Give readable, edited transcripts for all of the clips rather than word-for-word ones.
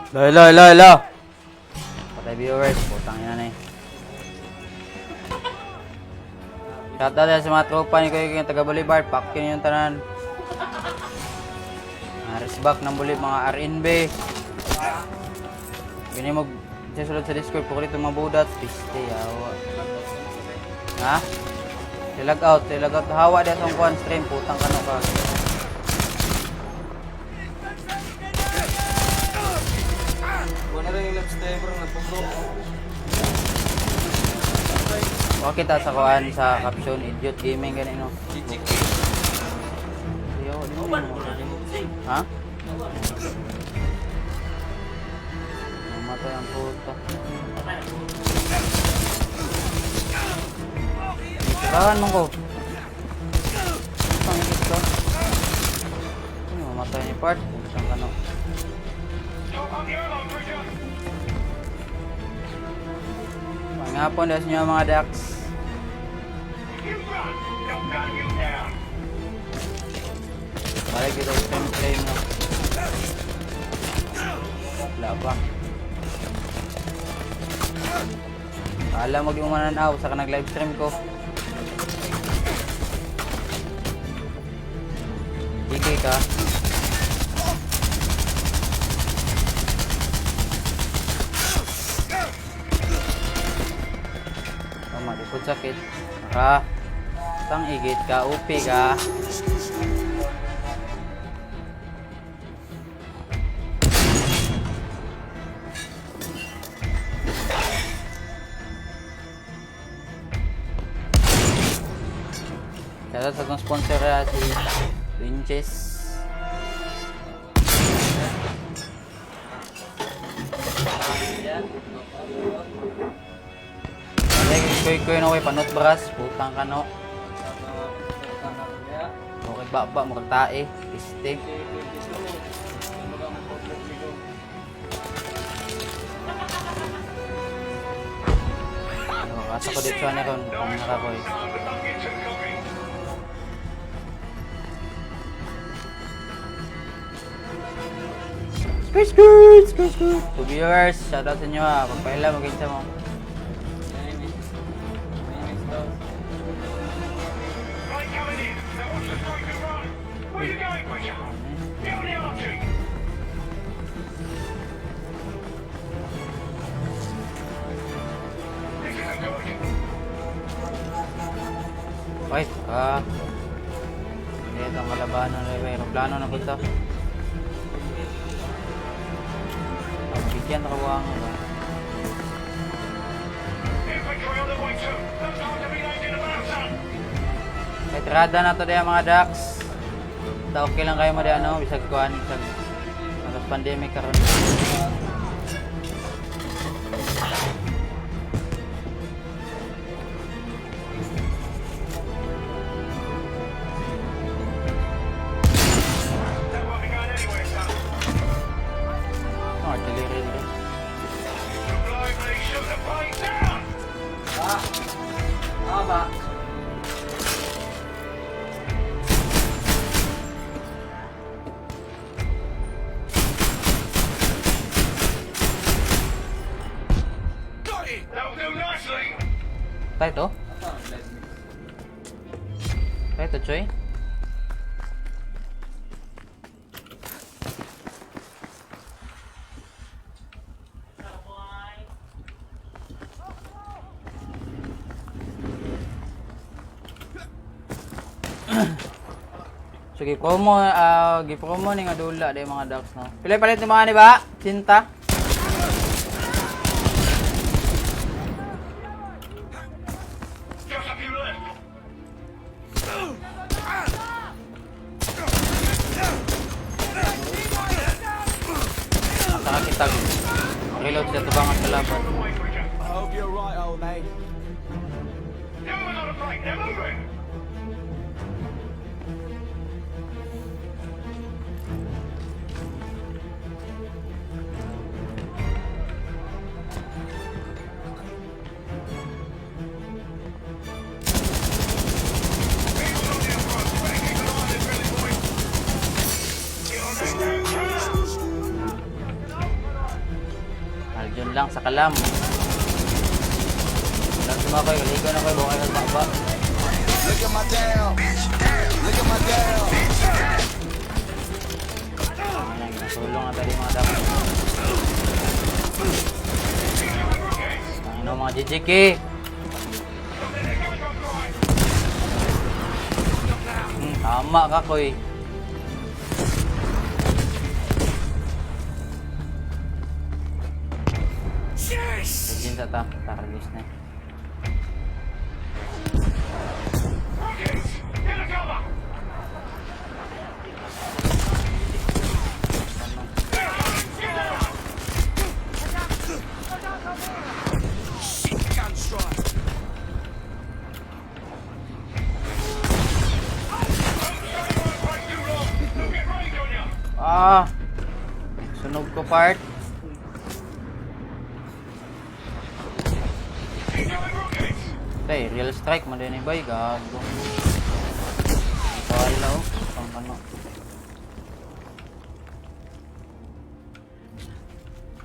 Lo. Patay viewers, putang ina na eh. Shoutout sa mga tropa ni Kuya yung taga Bolivar, pakin yung tanan. Resback ng bulit mga RNB. Gini mo sulod sa Discord po kung mga budat. Piste, awa. Ha? Tilag out. Hawa dito ang kuhan stream, putang kano ka. Wala rin yung live streamer nagpupro. Huwag kita sa kuhan sa caption, idiot gaming ganito. Ha? Mamatay ang puta. Sirahan mo ko. Pangigit ko. Ano, mamatay ni part? Putang kano. Mga hapon, das nyo mga Dax. Balik kita stream play mo. Wala pa. Alam mo di mo mananaw sa kanag live stream ko. Higay ka. Tama, di po sakit. Naka. Tang igit ka, upi ka. Kaya sa itong sponsor si Winches. Koy na way panot bras, putang kano. Okay baba mo tae, piste. Asa ko dito na ron, pang nakakoy. Skirt. To viewers, shoutout sa inyo ha. Pagpaila, mag-insa mo. Okay, ito ang kalabanan na aeroplano na punta. Bigyan na kawang ba? May trada na to diyan mga Dax. Okay lang kayo mo diyan ano, bisag kuhan, bisag pandemic karon. Tayo to? Tayo to, Choy? So, gipromo ni nga dula day mga Dax, no? Pila palit ni mga ni ba? Cinta? Nakakitag. Reload siya ito bang ang kalaban. I hope you're right, old mate. lang sa kalam. Lang sumakoy, kaligo na koy, bukay ng takba. Look at my girl. Look at my girl. Ayan, nasulong na tali mga dapat. Ano mga JJK? Tama ka, koy. Sige sa ta, takaragis na. Sunog ko part. Tay, real strike man din bay gago. Wala pang ano.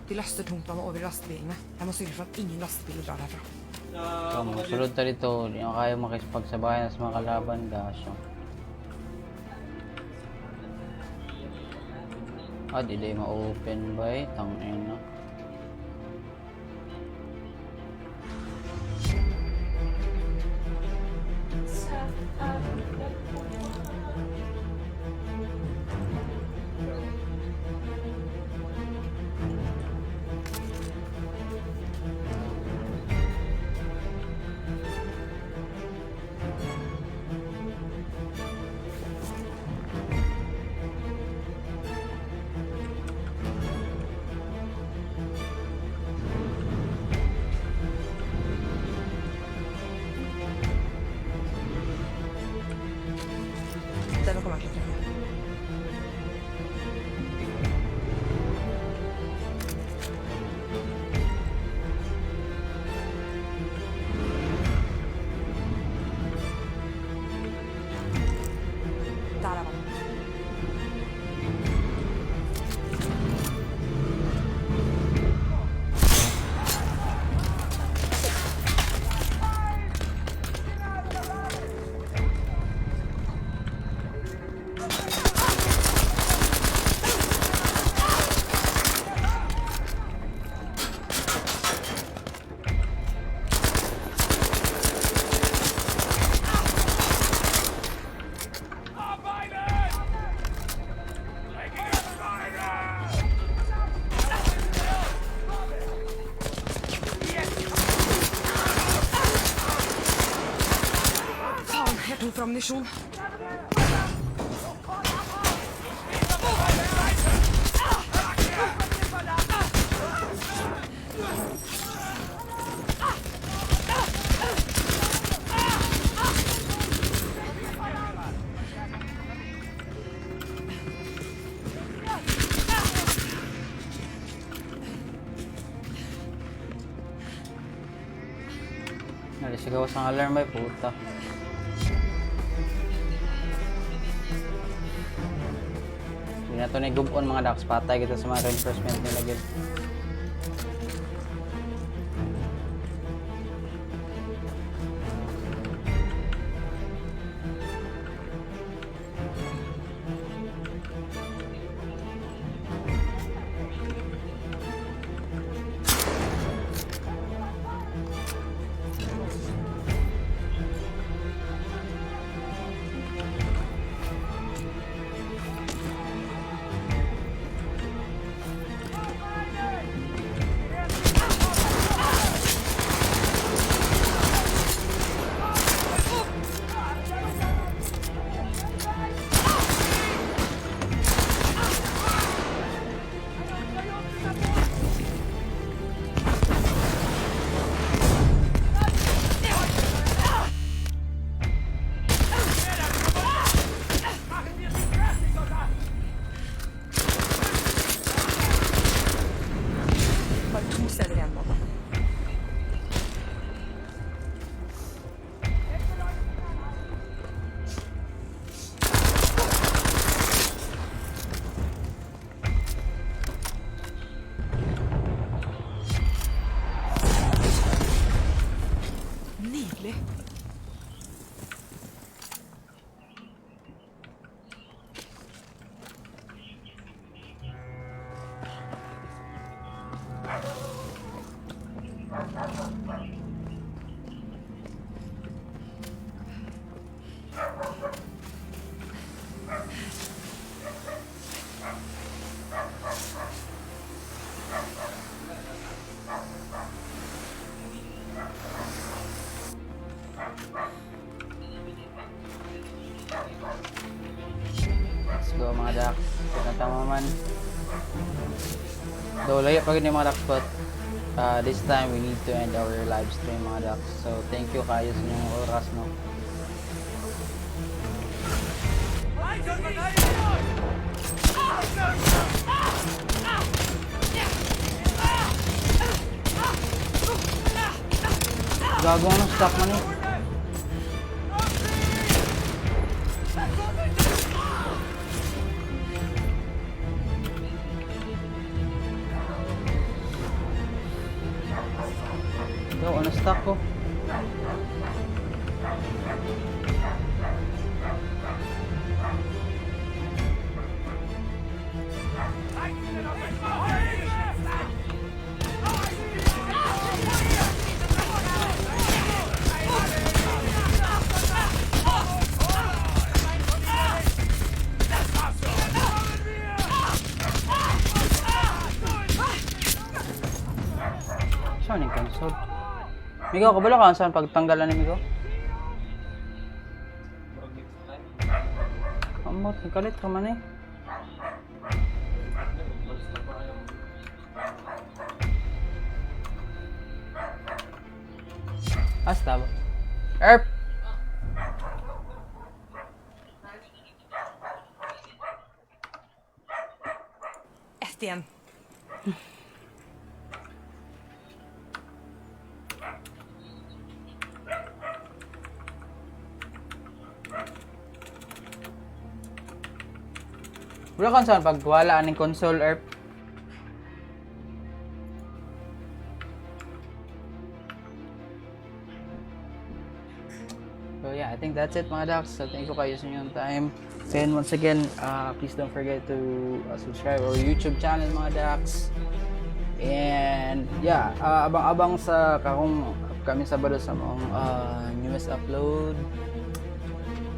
De lastar tomt med over lastbilene. Jeg må sørge for at ingen lastbiler drar herfra. Kung sulod ta dito, di mo kaya makisapagsabayan sa mga kalaban gasyo. Di day ma-open bay, tangina. Denne kommer jeg til å trenge. Der er vann. Faen, jeg tok fra ammunisjon. Nalisigaw sa alarm ay puta. Hindi na ito nagubon mga dax, patay kita sa mga reinforcement nila gid. Bare 2 steder igjen nå. Let's go mga Dax. Tama man. Though layo pa rin yung mga Dax, but this time we need to end our live stream mga Dax. So thank you kayo sa inyong oras, no? Gago ano, stuck man eh. Gago ano, stuck ko. Saan yung console? Migo, kabalo ka saan pagtanggalan ni Migo? Amot, nagkalit ka man eh. Hasta ba? Erp! Ett igen. Wala kang saan pag wala aning console, Erp? So yeah, I think that's it mga Dax. So thank you kayo sa inyong time. And once again, please don't forget to subscribe our YouTube channel mga Dax. And yeah, abang-abang sa kakong upcoming Sabado sa mga newest upload.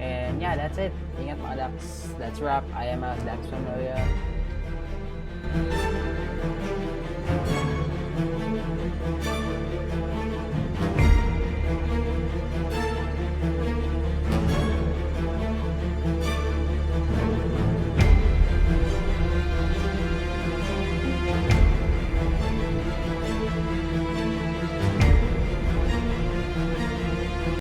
And yeah, that's it. Ingat mga Dax. That's wrap. I am Dax Familia.